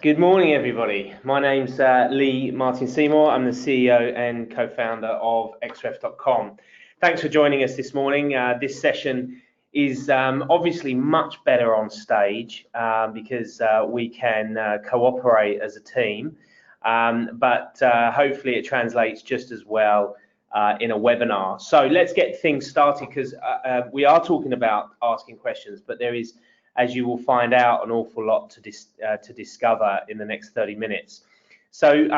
Good morning, everybody. My name's Lee Martin Seymour. I'm the CEO and co-founder of Xref.com. Thanks for joining us this morning. This session is obviously much better on stage because we can cooperate as a team, but hopefully it translates just as well in a webinar. So let's get things started because we are talking about asking questions, but there is, as you will find out, an awful lot to discover in the next 30 minutes. So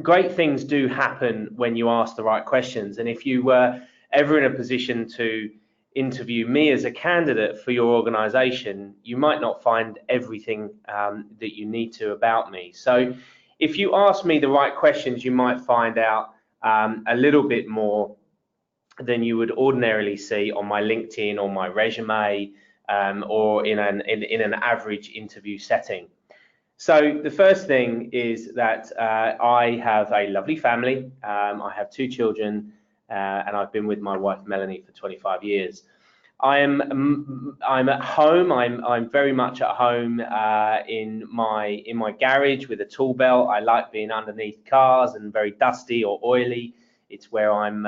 great things do happen when you ask the right questions. And if you were ever in a position to interview me as a candidate for your organization, you might not find everything that you need to about me. So if you ask me the right questions, you might find out a little bit more than you would ordinarily see on my LinkedIn or my resume, or in an average interview setting. So the first thing is that I have a lovely family. I have 2 children, and I've been with my wife Melanie for 25 years. I'm at home. I'm very much at home in my garage with a tool belt. I like being underneath cars and very dusty or oily. It's where I'm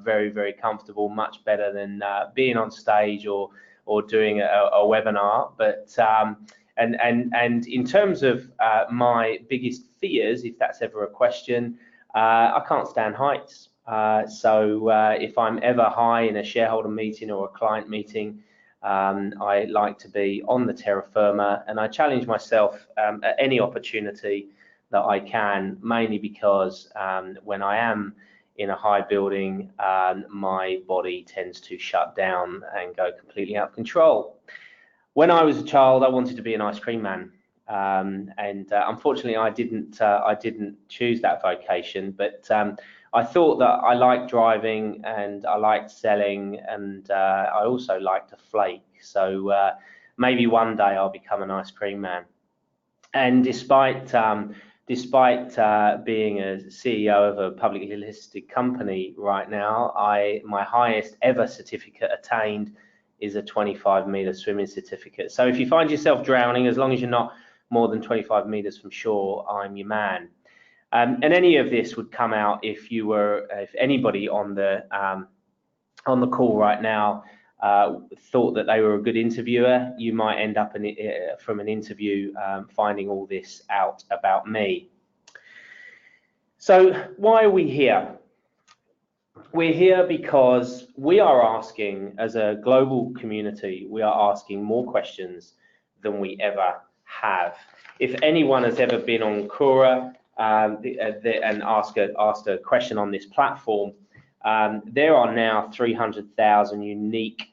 very comfortable, much better than being on stage or doing a webinar. But and in terms of my biggest fears, if that's ever a question, I can't stand heights. So if I'm ever high in a shareholder meeting or a client meeting, I like to be on the terra firma, and I challenge myself at any opportunity that I can, mainly because when I am in a high building, my body tends to shut down and go completely out of control. When I was a child, I wanted to be an ice cream man, and unfortunately, I didn't choose that vocation. But I thought that I liked driving and I liked selling, and I also liked to flake. So maybe one day I'll become an ice cream man. And despite being a CEO of a publicly listed company right now, my highest ever certificate attained is a 25-meter swimming certificate. So if you find yourself drowning, as long as you're not more than 25 meters from shore, I'm your man. And any of this would come out if anybody on the call right now thought that they were a good interviewer. You might end up from an interview finding all this out about me. So why are we here? We're here because we are asking, as a global community, we are asking more questions than we ever have. If anyone has ever been on Quora and asked a question on this platform, there are now 300,000 unique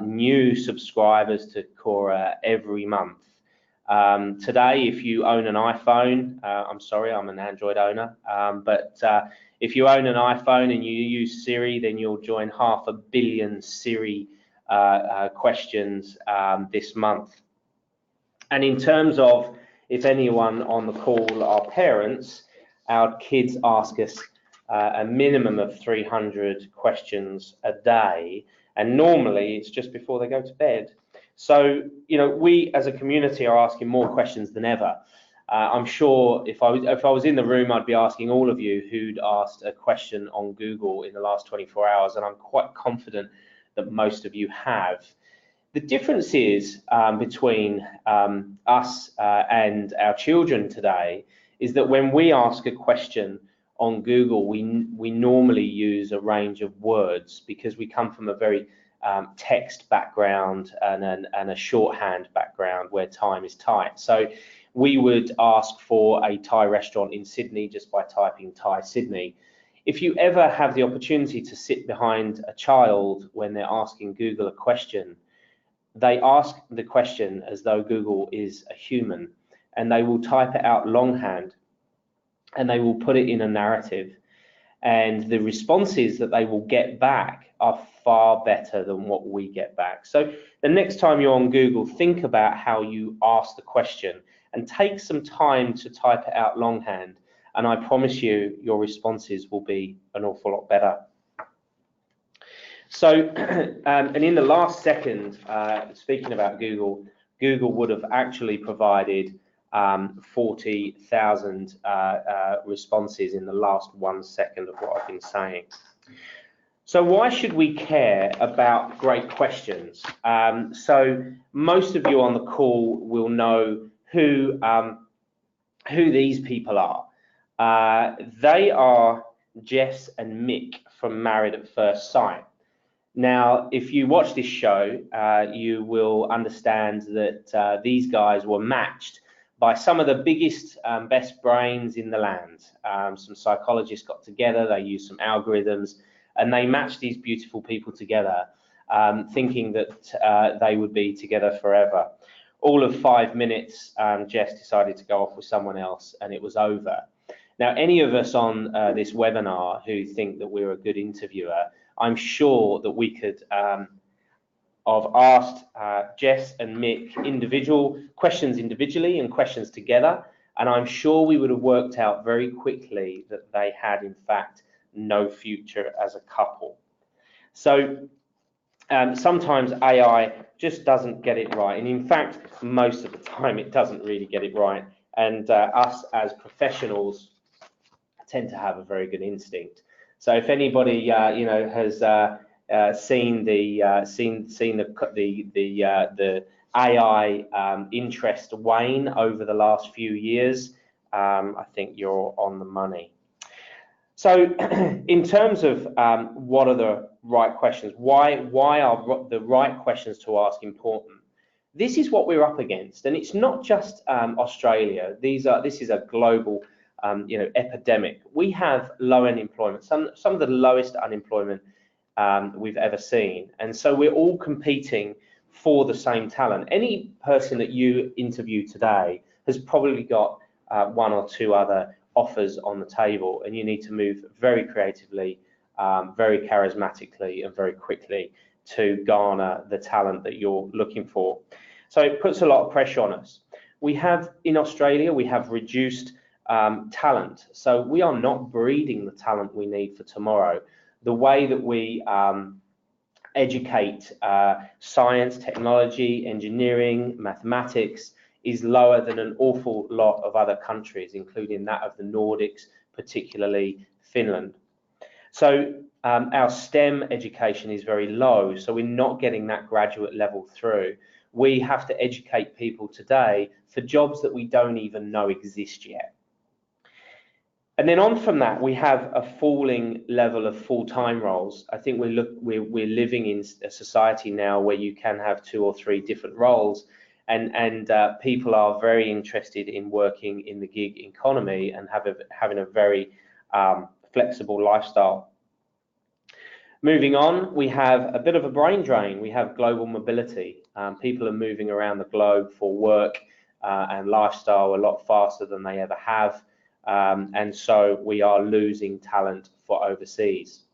new subscribers to Quora every month. Today, if you own an iPhone, I'm sorry, I'm an Android owner, but if you own an iPhone and you use Siri, then you'll join 500 million Siri questions this month. And in terms of if anyone on the call are parents, our kids ask us a minimum of 300 questions a day, and normally it's just before they go to bed. So, you know, we as a community are asking more questions than ever. I'm sure if I was in the room, I'd be asking all of you who'd asked a question on Google in the last 24 hours, and I'm quite confident that most of you have. The difference is between us and our children today is that when we ask a question on Google, we normally use a range of words because we come from a very text background and a shorthand background where time is tight. So we would ask for a Thai restaurant in Sydney just by typing Thai Sydney. If you ever have the opportunity to sit behind a child when they're asking Google a question, they ask the question as though Google is a human, and they will type it out longhand and they will put it in a narrative, and the responses that they will get back are far better than what we get back. So the next time you're on Google, think about how you ask the question and take some time to type it out longhand, and I promise you your responses will be an awful lot better. So, and in the last second, speaking about Google, Google would have actually provided 40,000 responses in the last 1 second of what I've been saying. So why should we care about great questions? So most of you on the call will know who these people are. They are Jess and Mick from Married at First Sight. Now, if you watch this show, you will understand that these guys were matched by some of the biggest, best brains in the land. Some psychologists got together, they used some algorithms, and they matched these beautiful people together, thinking that they would be together forever. All of 5 minutes, Jess decided to go off with someone else, and it was over. Now, any of us on this webinar who think that we're a good interviewer, I'm sure that we could have asked Jess and Mick individual questions individually and questions together, and I'm sure we would have worked out very quickly that they had, in fact, no future as a couple. So sometimes AI just doesn't get it right, and in fact, most of the time it doesn't really get it right, and us as professionals tend to have a very good instinct. So if anybody you know has seen the AI interest wane over the last few years, I think you're on the money. So in terms of what are the right questions, why are the right questions to ask important? This is what we're up against, and it's not just Australia. This is a global you know, epidemic. We have low unemployment, some of the lowest unemployment we've ever seen, and so we're all competing for the same talent. Any person that you interview today has probably got 1 or 2 other offers on the table, and you need to move very creatively, very charismatically, and very quickly to garner the talent that you're looking for. So it puts a lot of pressure on us. We have, in Australia, we have reduced talent, so we are not breeding the talent we need for tomorrow. The way that we educate science, technology, engineering, mathematics is lower than an awful lot of other countries, including that of the Nordics, particularly Finland. So our STEM education is very low, so we're not getting that graduate level through. We have to educate people today for jobs that we don't even know exist yet. And then on from that, we have a falling level of full-time roles. I think we're living in a society now where you can have 2 or 3 different roles, and people are very interested in working in the gig economy and having a very flexible lifestyle. Moving on, we have a bit of a brain drain. We have global mobility. People are moving around the globe for work and lifestyle a lot faster than they ever have. And so we are losing talent for overseas.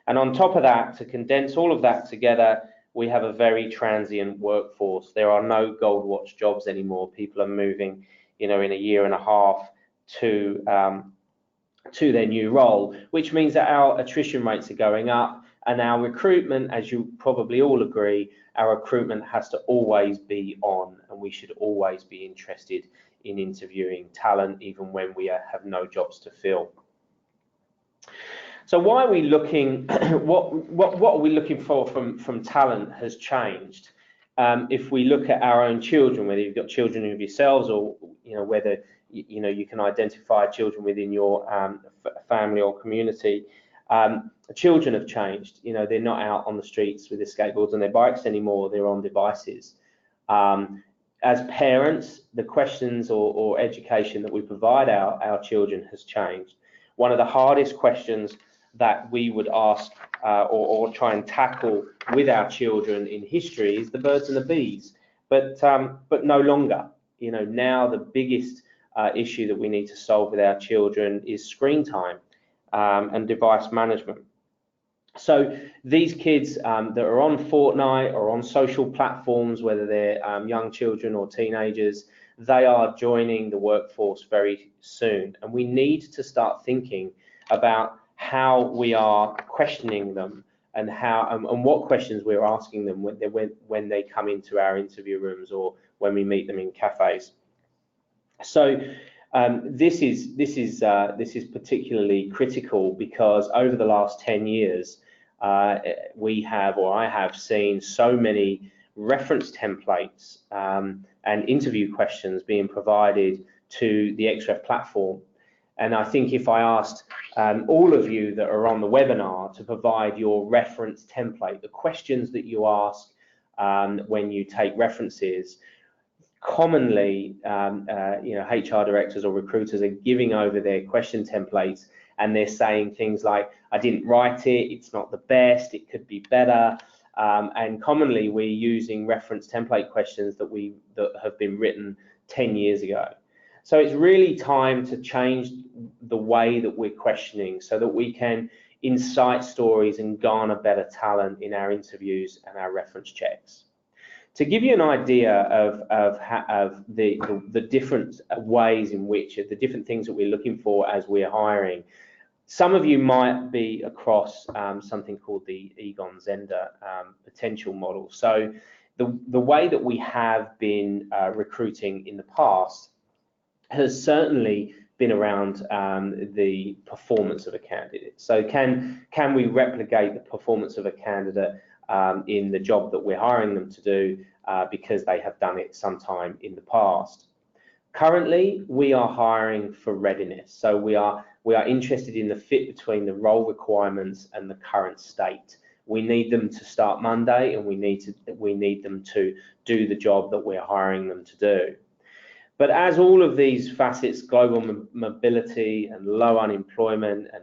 And on top of that, to condense all of that together, we have a very transient workforce. There are no gold watch jobs anymore. People are moving, you know, in a year and a half to their new role, which means that our attrition rates are going up, and our recruitment, as you probably all agree, our recruitment has to always be on, and we should always be interested in interviewing talent, even when we have no jobs to fill. So why are we looking? What are we looking for from talent has changed. If we look at our own children, whether you've got children of yourselves, or you know whether you can identify children within your family or community, children have changed. You know, they're not out on the streets with their skateboards and their bikes anymore. They're on devices. As parents, the questions or education that we provide our children has changed. One of the hardest questions that we would ask or try and tackle with our children in history is the birds and the bees, but no longer. You know, now the biggest issue that we need to solve with our children is screen time and device management. So these kids that are on Fortnite or on social platforms, whether they're young children or teenagers, they are joining the workforce very soon, and we need to start thinking about how we are questioning them and what questions we're asking them when they come into our interview rooms or when we meet them in cafes. So this is particularly critical because over the last 10 years, I have seen so many reference templates and interview questions being provided to the Xref platform. And I think if I asked all of you that are on the webinar to provide your reference template, the questions that you ask when you take references, commonly, HR directors or recruiters are giving over their question templates and they're saying things like, I didn't write it, it's not the best, it could be better. And commonly we're using reference template questions that have been written 10 years ago. So it's really time to change the way that we're questioning so that we can incite stories and garner better talent in our interviews and our reference checks. To give you an idea of the different ways in which, the different things that we're looking for as we're hiring, some of you might be across something called the Egon Zehnder potential model. So the way that we have been recruiting in the past has certainly been around the performance of a candidate. So can we replicate the performance of a candidate in the job that we're hiring them to do because they have done it sometime in the past? Currently, we are hiring for readiness. So we are interested in the fit between the role requirements and the current state. We need them to start Monday, and we need them to do the job that we're hiring them to do. But as all of these facets, global mobility and low unemployment and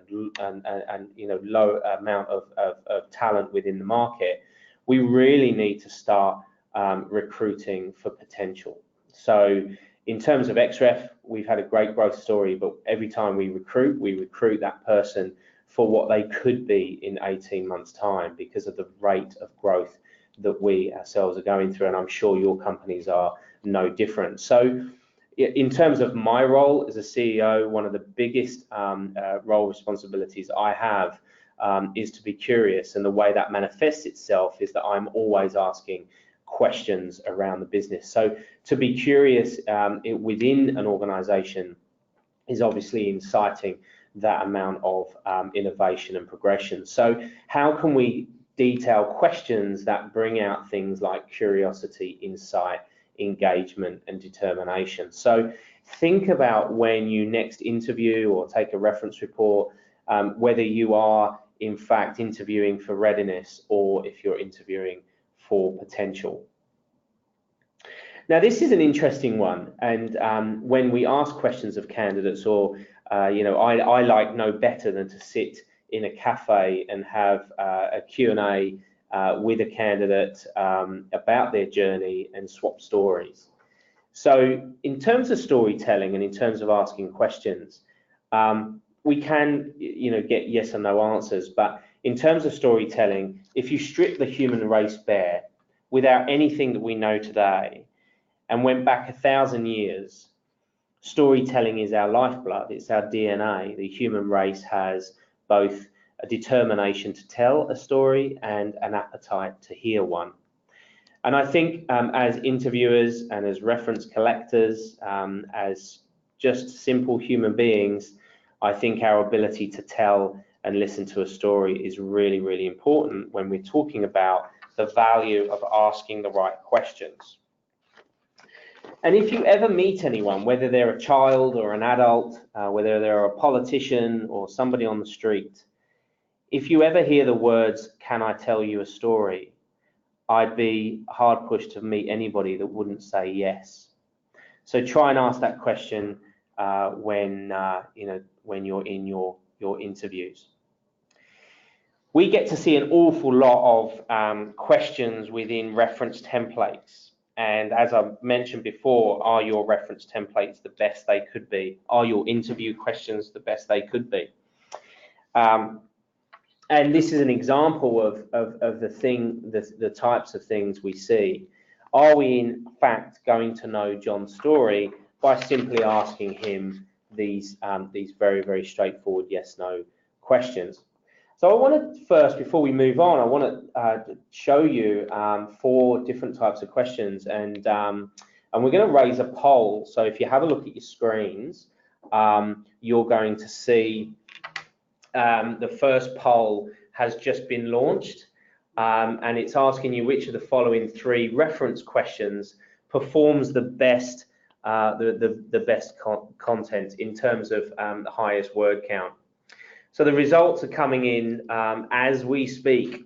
low amount of talent within the market, we really need to start recruiting for potential. So in terms of Xref, we've had a great growth story, but every time we recruit that person for what they could be in 18 months' time because of the rate of growth that we ourselves are going through, and I'm sure your companies are no different. So in terms of my role as a CEO, one of the biggest role responsibilities I have is to be curious, and the way that manifests itself is that I'm always asking questions around the business. So to be curious within an organization is obviously inciting that amount of innovation and progression. So how can we detail questions that bring out things like curiosity, insight, engagement and determination? So think about when you next interview or take a reference report, whether you are in fact interviewing for readiness or if you're interviewing for potential. Now this is an interesting one, and when we ask questions of candidates, or I like no better than to sit in a cafe and have a Q&A with a candidate about their journey and swap stories. So in terms of storytelling and in terms of asking questions, we can get yes or no answers, but in terms of storytelling, if you strip the human race bare without anything that we know today and went back 1,000 years, storytelling is our lifeblood, it's our DNA. The human race has both a determination to tell a story and an appetite to hear one. And I think as interviewers and as reference collectors, as just simple human beings, I think our ability to tell and listen to a story is really, really important when we're talking about the value of asking the right questions. And if you ever meet anyone, whether they're a child or an adult, whether they're a politician or somebody on the street, if you ever hear the words, "Can I tell you a story?" I'd be hard pushed to meet anybody that wouldn't say yes. So try and ask that question when you're in your interviews. We get to see an awful lot of questions within reference templates. And as I mentioned before, are your reference templates the best they could be? Are your interview questions the best they could be? And this is an example of the types of things we see. Are we in fact going to know John's story by simply asking him these very, very straightforward yes/no questions? So I want to first, before we move on, I want to show you 4 different types of questions, and And we're going to raise a poll. So if you have a look at your screens, you're going to see the first poll has just been launched, and it's asking you which of the following 3 reference questions performs the best content in terms of the highest word count. So the results are coming in as we speak.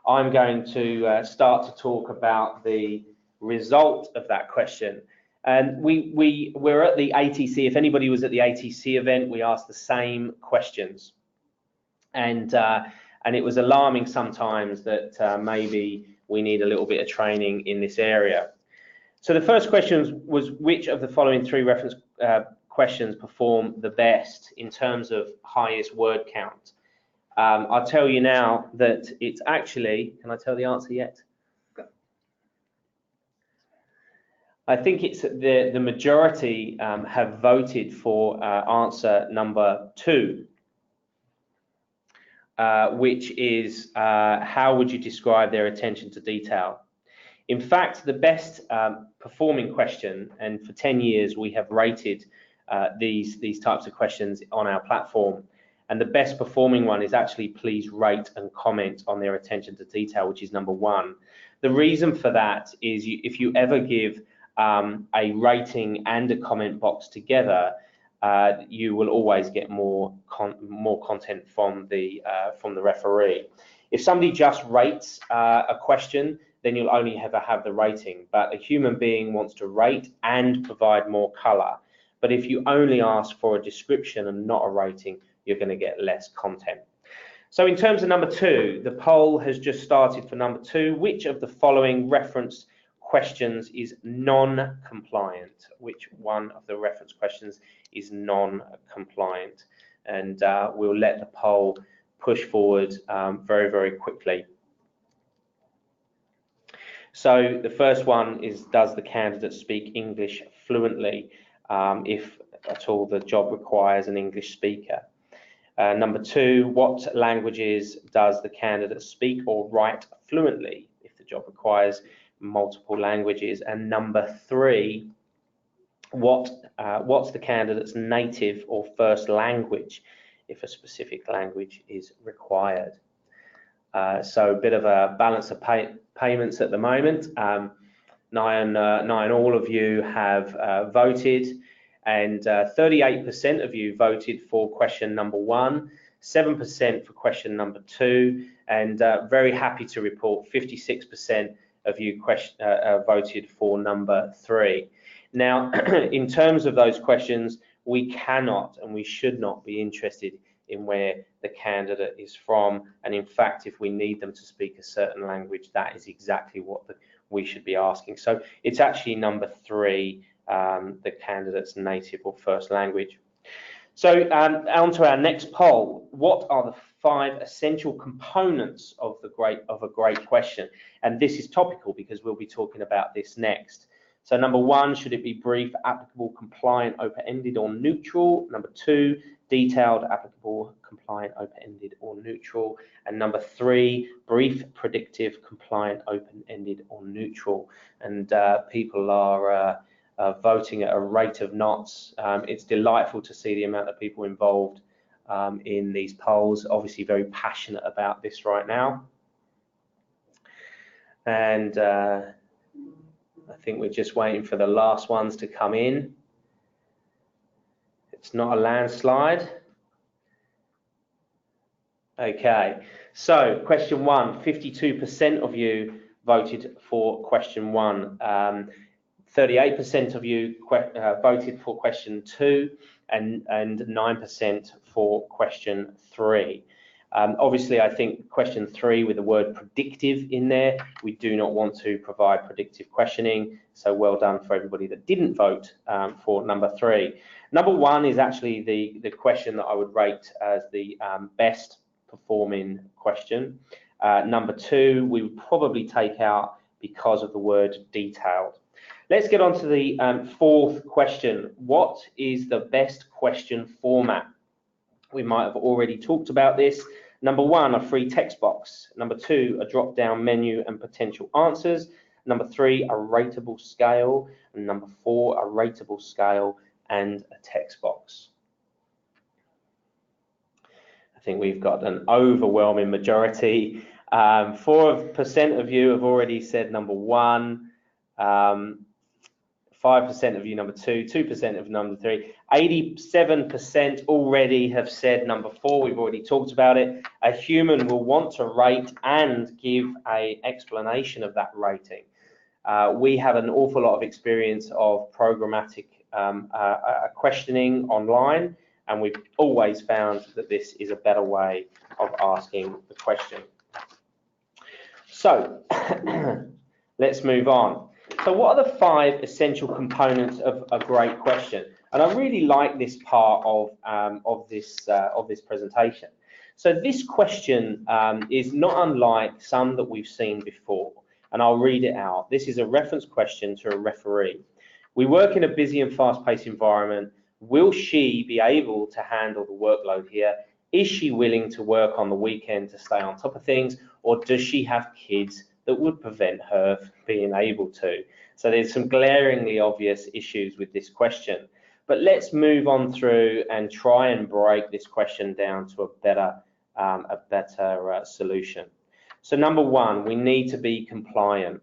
I'm going to start to talk about the result of that question. And we're at the ATC. If anybody was at the ATC event, we asked the same questions, and it was alarming sometimes that maybe we need a little bit of training in this area. So the first question was which of the following 3 reference questions perform the best in terms of highest word count? I'll tell you now that it's actually, can I tell the answer yet? I think it's the majority have voted for answer number 2, which is how would you describe their attention to detail? In fact, the best performing question, and for 10 years we have rated these types of questions on our platform, and the best performing one is actually please rate and comment on their attention to detail, which is number 1. The reason for that is if you ever give a rating and a comment box together, you will always get more content from the referee. If somebody just rates a question, then you'll only ever have the rating. But a human being wants to rate and provide more color. But if you only ask for a description and not a rating, you're going to get less content. So in terms of number 2, the poll has just started for number 2. Which of the following reference questions is non-compliant? Which one of the reference questions is non-compliant? And we'll let the poll push forward very, very quickly. So the first one is, does the candidate speak English fluently? If at all the job requires an English speaker. Number 2, what languages does the candidate speak or write fluently if the job requires multiple languages? And number 3, what's the candidate's native or first language if a specific language is required? So a bit of a balance of payments at the moment. Nine all of you have voted, and 38% of you voted for question number 1, 7% for question number 2, and very happy to report 56% of you voted for number 3. Now, in terms of those questions, we cannot and we should not be interested in where the candidate is from, and in fact, if we need them to speak a certain language, that is exactly what we should be asking. So it's actually number 3, the candidate's native or first language. So on to our next poll. What are the 5 essential components of a great question? And this is topical because we'll be talking about this next. So number 1, should it be brief, applicable, compliant, open-ended, or neutral? Number 2, detailed, applicable, compliant, open-ended, or neutral. And number 3, brief, predictive, compliant, open-ended, or neutral. And people are voting at a rate of knots. It's delightful to see the amount of people involved in these polls, obviously very passionate about this right now. And I think we're just waiting for the last ones to come in. It's not a landslide. Okay, so question 1, 52% of you voted for question 1. 38% of you voted for question 2, and 9% for question 3. Obviously, I think question 3 with the word predictive in there, we do not want to provide predictive questioning. So well done for everybody that didn't vote for number 3. Number 1 is actually the question that I would rate as the best performing question. Number 2, we would probably take out because of the word detailed. Let's get on to the 4th question. What is the best question format? We might have already talked about this. Number 1, a free text box. Number 2, a drop-down menu and potential answers. Number 3, a rateable scale. And number 4, a rateable scale and a text box. I think we've got an overwhelming majority. 4% of you have already said number 1. 5% of you number 2, 2% of number 3, 87% already have said number 4. We've already talked about it. A human will want to rate and give an explanation of that rating. We have an awful lot of experience of programmatic questioning online, and we've always found that this is a better way of asking the question. So let's move on. So what are the 5 essential components of a great question? And I really like this part of this presentation. So this question is not unlike some that we've seen before, and I'll read it out. This is a reference question to a referee. We work in a busy and fast-paced environment. Will she be able to handle the workload here? Is she willing to work on the weekend to stay on top of things, or does she have kids that would prevent her from being able to? So there's some glaringly obvious issues with this question. But let's move on through and try and break this question down to a better solution. So number 1, we need to be compliant.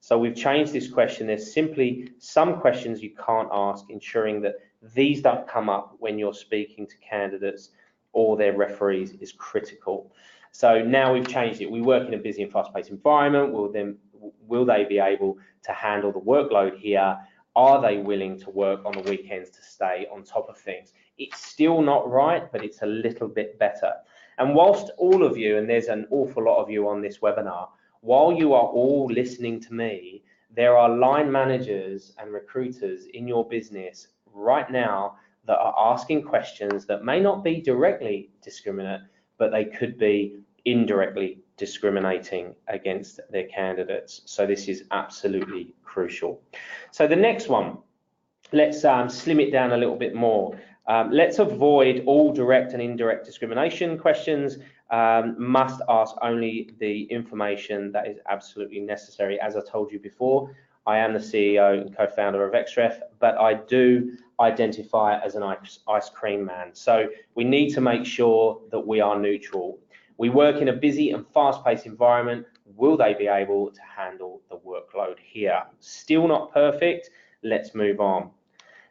So we've changed this question. There's simply some questions you can't ask, ensuring that these don't come up when you're speaking to candidates or their referees is critical. So now we've changed it. We work in a busy and fast-paced environment. Will they be able to handle the workload here? Are they willing to work on the weekends to stay on top of things? It's still not right, but it's a little bit better. And whilst all of you, and there's an awful lot of you on this webinar, while you are all listening to me, there are line managers and recruiters in your business right now that are asking questions that may not be directly discriminate, but they could be indirectly discriminating against their candidates. So this is absolutely crucial. So the next one, let's slim it down a little bit more. Let's avoid all direct and indirect discrimination questions. Must ask only the information that is absolutely necessary. As I told you before, I am the CEO and co-founder of Xref, but I do identify as an ice cream man. So we need to make sure that we are neutral. We work in a busy and fast-paced environment. Will they be able to handle the workload here? Still not perfect. Let's move on.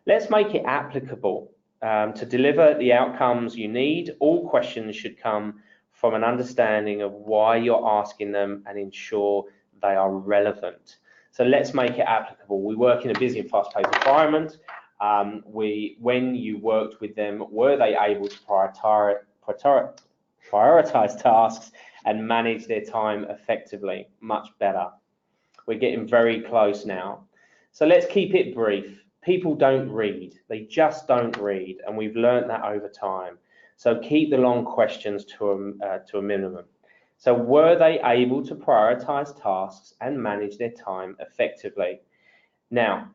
Let's make it applicable. To deliver the outcomes you need, all questions should come from an understanding of why you're asking them and ensure they are relevant. So let's make it applicable. We work in a busy and fast-paced environment. When you worked with them, were they able to prioritize tasks and manage their time effectively? Much better. We're getting very close now. So let's keep it brief. People don't read. They just don't read, and we've learned that over time. So keep the long questions to a minimum. So were they able to prioritize tasks and manage their time effectively? Now,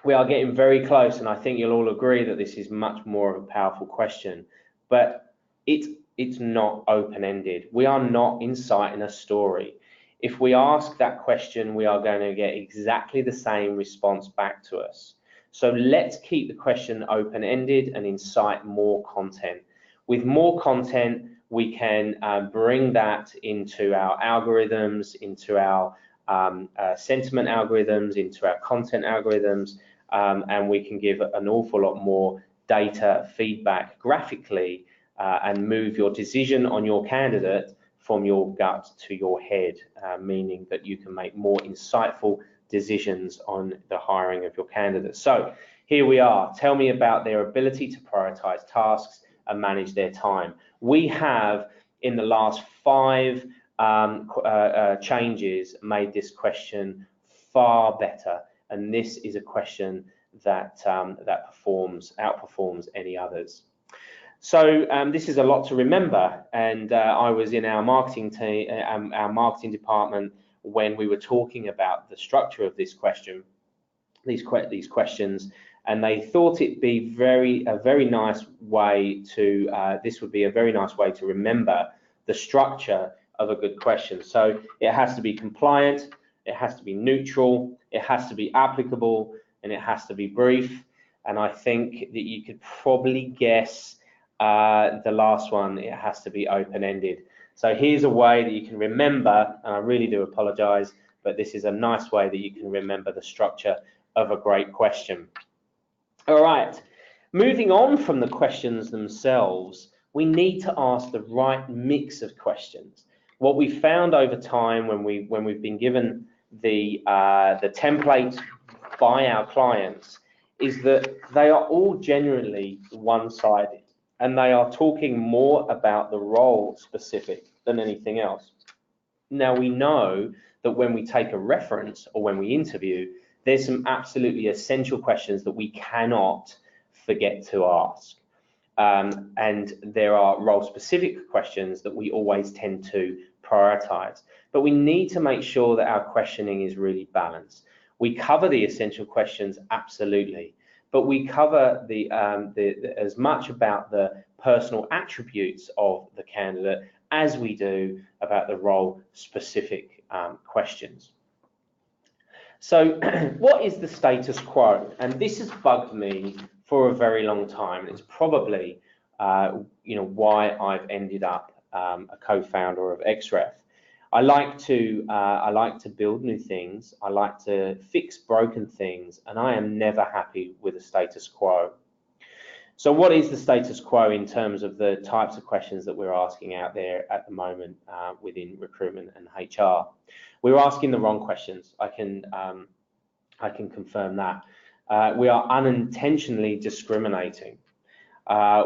we are getting very close, and I think you'll all agree that this is much more of a powerful question, but it's not open-ended. We are not inciting a story. If we ask that question, we are going to get exactly the same response back to us. So let's keep the question open-ended and incite more content. With more content, we can bring that into our algorithms, into our sentiment algorithms, into our content algorithms, and we can give an awful lot more data feedback graphically and move your decision on your candidate from your gut to your head, meaning that you can make more insightful decisions on the hiring of your candidates. So here we are. Tell me about their ability to prioritize tasks and manage their time. We have, in the last 5 changes, made this question far better, and this is a question that outperforms any others. So this is a lot to remember, and I was in our marketing team, our marketing department, when we were talking about the structure of this question, these questions, and they thought it'd be a very nice way to this would be a very nice way to remember the structure of a good question. So it has to be compliant, it has to be neutral, it has to be applicable, and it has to be brief. And I think that you could probably guess the last one, it has to be open-ended. So here's a way that you can remember, and I really do apologize, but this is a nice way that you can remember the structure of a great question. All right, moving on from the questions themselves, we need to ask the right mix of questions. What we found over time when we've been given the template by our clients is that they are all generally one-sided, and they are talking more about the role specific than anything else. Now, we know that when we take a reference or when we interview, there's some absolutely essential questions that we cannot forget to ask. And there are role specific questions that we always tend to prioritize. But we need to make sure that our questioning is really balanced. We cover the essential questions, absolutely, but we cover as much about the personal attributes of the candidate as we do about the role specific questions. So what is the status quo? And this has bugged me for a very long time. It's probably why I've ended up a co-founder of Xref. I like to build new things. I like to fix broken things, and I am never happy with the status quo. So what is the status quo in terms of the types of questions that we're asking out there at the moment within recruitment and HR? We're asking the wrong questions. I can confirm that. We are unintentionally discriminating.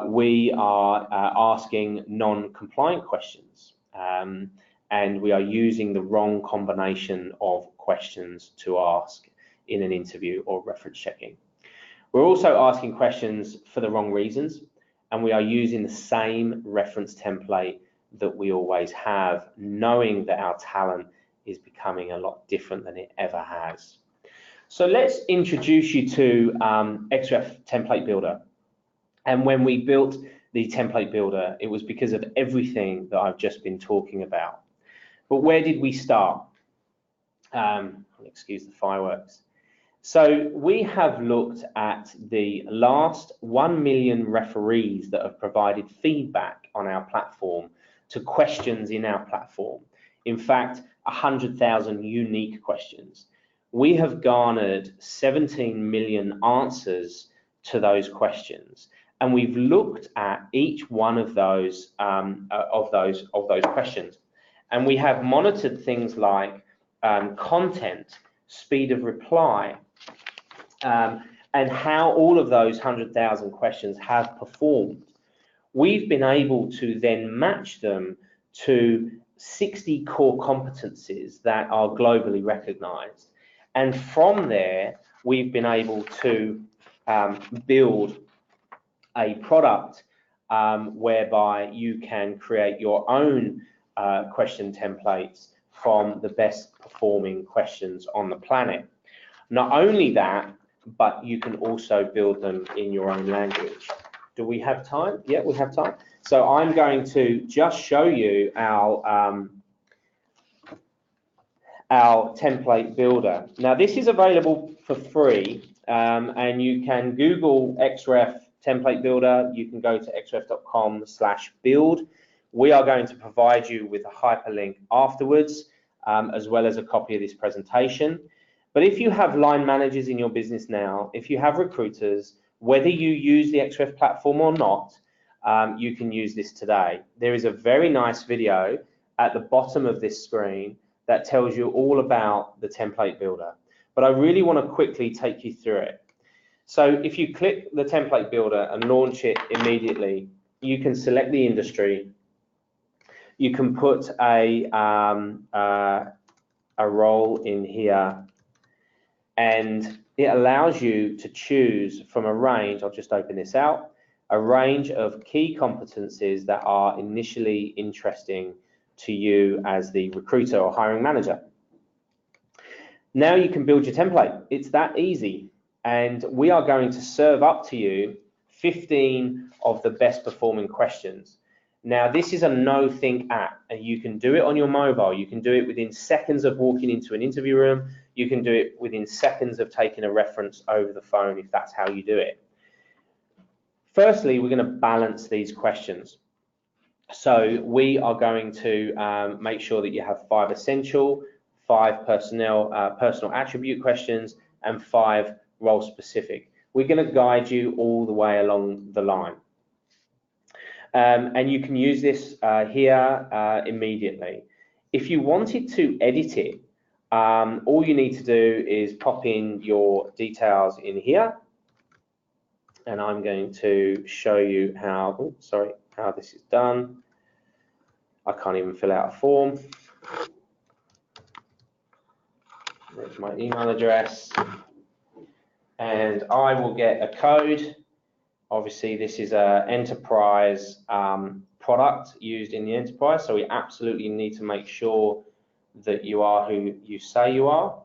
We are asking non-compliant questions. And we are using the wrong combination of questions to ask in an interview or reference checking. We're also asking questions for the wrong reasons, and we are using the same reference template that we always have, knowing that our talent is becoming a lot different than it ever has. So let's introduce you to Xref Template Builder. And when we built the Template Builder, it was because of everything that I've just been talking about. But where did we start? Excuse the fireworks. So we have looked at the last 1 million referees that have provided feedback on our platform to questions in our platform. In fact, 100,000 unique questions. We have garnered 17 million answers to those questions, and we've looked at each one of those questions. And we have monitored things like content, speed of reply, and how all of those 100,000 questions have performed. We've been able to then match them to 60 core competencies that are globally recognized. And from there, we've been able to build a product whereby you can create your own question templates from the best performing questions on the planet. Not only that, but you can also build them in your own language. Do we have time? Yeah, we have time. So I'm going to just show you our template builder. Now this is available for free, and you can Google Xref template builder. You can go to xref.com/build. We are going to provide you with a hyperlink afterwards, as well as a copy of this presentation. But if you have line managers in your business now, if you have recruiters, whether you use the Xref platform or not, you can use this today. There is a very nice video at the bottom of this screen that tells you all about the template builder. But I really want to quickly take you through it. So if you click the template builder and launch it immediately, you can select the industry. You can put a role in here, and it allows you to choose from a range. I'll just open this out, a range of key competencies that are initially interesting to you as the recruiter or hiring manager. Now you can build your template. It's that easy. And we are going to serve up to you 15 of the best performing questions. Now, this is a no-think app, and you can do it on your mobile. You can do it within seconds of walking into an interview room. You can do it within seconds of taking a reference over the phone if that's how you do it. Firstly, we're going to balance these questions. So we are going to make sure that you have 5 essential, 5 personal attribute questions, and 5 role specific. We're going to guide you all the way along the line. And you can use this here immediately. If you wanted to edit it, all you need to do is pop in your details in here, and I'm going to show you how, how this is done. I can't even fill out a form. There's my email address, and I will get a code. Obviously, this is an enterprise product used in the enterprise, so we absolutely need to make sure that you are who you say you are.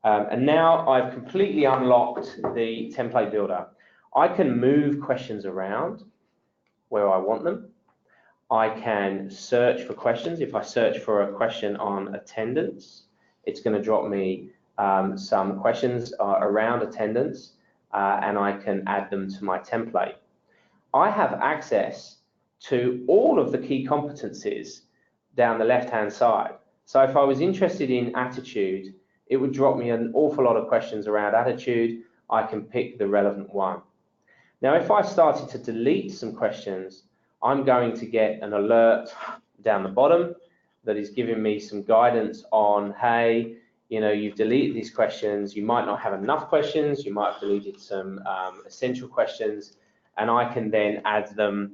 And now I've completely unlocked the template builder. I can move questions around where I want them. I can search for questions. If I search for a question on attendance, it's going to drop me some questions around attendance. And I can add them to my template. I have access to all of the key competencies down the left-hand side. So if I was interested in attitude, it would drop me an awful lot of questions around attitude. I can pick the relevant one. Now, if I started to delete some questions, I'm going to get an alert down the bottom that is giving me some guidance on, hey, you know, you've deleted these questions, you might not have enough questions, you might have deleted some essential questions, and I can then add them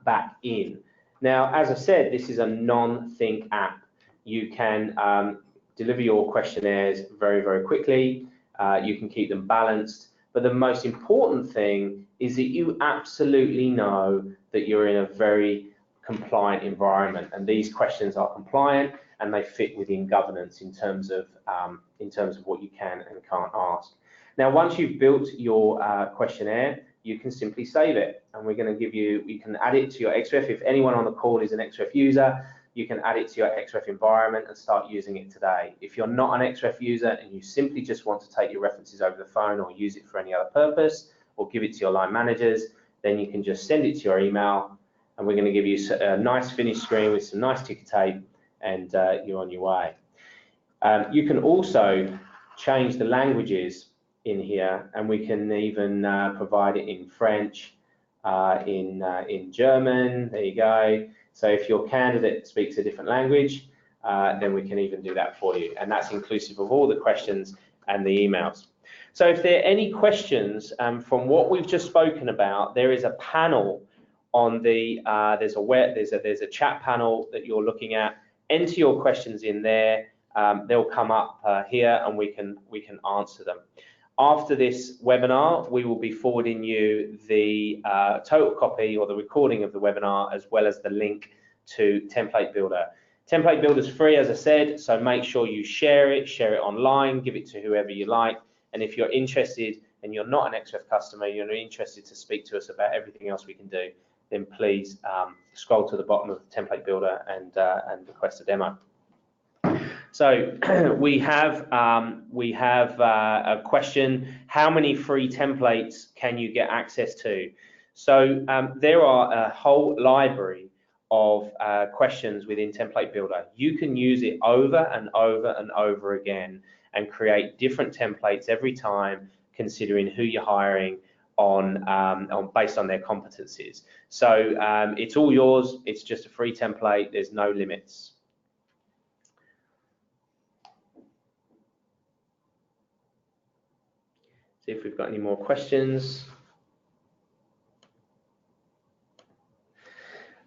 back in. Now, as I said, this is a non-think app. You can deliver your questionnaires very, very quickly. You can keep them balanced, but the most important thing is that you absolutely know that you're in a very compliant environment, and these questions are compliant and they fit within governance in terms of what you can and can't ask. Now, once you've built your questionnaire, you can simply save it, and we're going to give you, you can add it to your Xref. If anyone on the call is an Xref user, you can add it to your Xref environment and start using it today. If you're not an Xref user and you simply just want to take your references over the phone or use it for any other purpose or give it to your line managers, then you can just send it to your email, and we're going to give you a nice finished screen with some nice ticker tape, and you're on your way. You can also change the languages in here, and we can even provide it in French, in German. There you go. So if your candidate speaks a different language, then we can even do that for you, and that's inclusive of all the questions and the emails. So if there are any questions from what we've just spoken about, there is a panel on the there's a chat panel that you're looking at. Enter your questions in there. They'll come up here, and we can answer them. After this webinar, we will be forwarding you the total copy or the recording of the webinar, as well as the link to Template Builder. Template Builder is free, as I said, so make sure you share it online, give it to whoever you like. And if you're interested and you're not an Xref customer, you're interested to speak to us about everything else we can do, then please scroll to the bottom of the Template Builder and request a demo. So we have a question: how many free templates can you get access to? So there are a whole library of questions within Template Builder. You can use it over and over and over again and create different templates every time, considering who you're hiring on based on their competencies. So it's all yours. It's just a free template. There's no limits. See if we've got any more questions.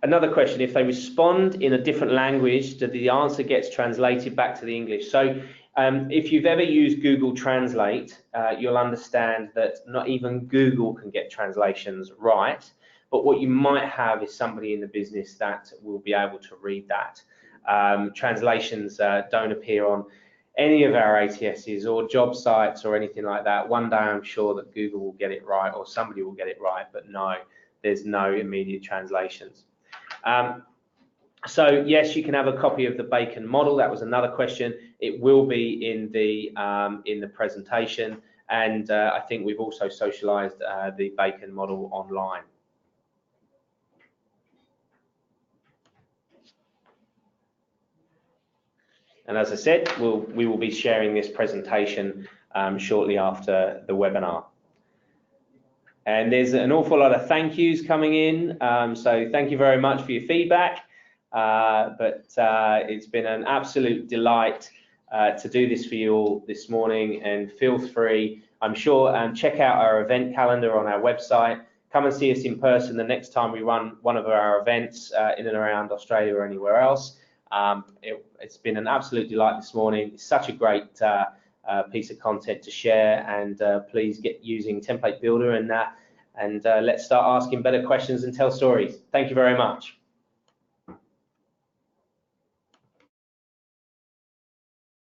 Another question: if they respond in a different language, do the answer gets translated back to the English? So if you've ever used Google Translate, you'll understand that not even Google can get translations right, but what you might have is somebody in the business that will be able to read that. Translations don't appear on any of our ATSs or job sites or anything like that. One day I'm sure that Google will get it right, or somebody will get it right, but no, there's no immediate translations. So yes, you can have a copy of the Bacon model. That was another question. It will be in the presentation, and I think we've also socialized the Bacon model online. And as I said, we will be sharing this presentation shortly after the webinar. And there's an awful lot of thank yous coming in, so thank you very much for your feedback. It's been an absolute delight to do this for you all this morning, and feel free, I'm sure, check out our event calendar on our website. Come and see us in person the next time we run one of our events in and around Australia or anywhere else. It's been an absolute delight this morning. It's such a great piece of content to share, and please get using Template Builder and let's start asking better questions and tell stories. Thank you very much.